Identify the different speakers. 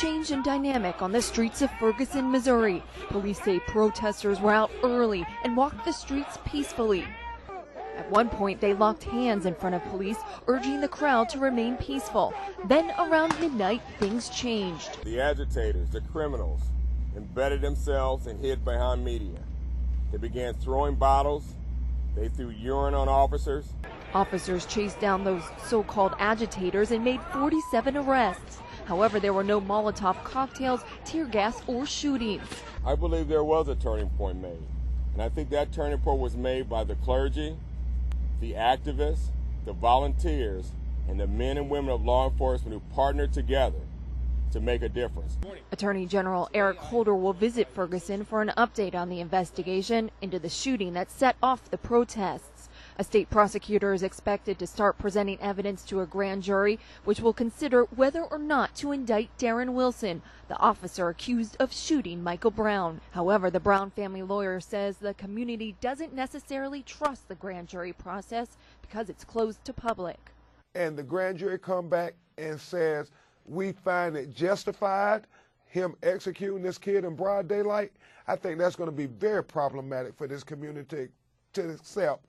Speaker 1: change in dynamic on the streets of Ferguson, Missouri. Police say protesters were out early and walked the streets peacefully. At one point, they locked hands in front of police, urging the crowd to remain peaceful. Then, around midnight, things changed.
Speaker 2: The agitators, the criminals, embedded themselves and hid behind media. They began throwing bottles. They threw urine on officers.
Speaker 1: Officers chased down those so-called agitators and made 47 arrests. However, there were no Molotov cocktails, tear gas, or shootings.
Speaker 2: I believe there was a turning point made. And I think that turning point was made by the clergy, the activists, the volunteers, and the men and women of law enforcement who partnered together to make a difference.
Speaker 1: Attorney General Eric Holder will visit Ferguson for an update on the investigation into the shooting that set off the protests. A state prosecutor is expected to start presenting evidence to a grand jury, which will consider whether or not to indict Darren Wilson, the officer accused of shooting Michael Brown. However, the Brown family lawyer says the community doesn't necessarily trust the grand jury process because it's closed to public.
Speaker 3: And the grand jury come back and says, we find it justified, him executing this kid in broad daylight. I think that's going to be very problematic for this community to accept.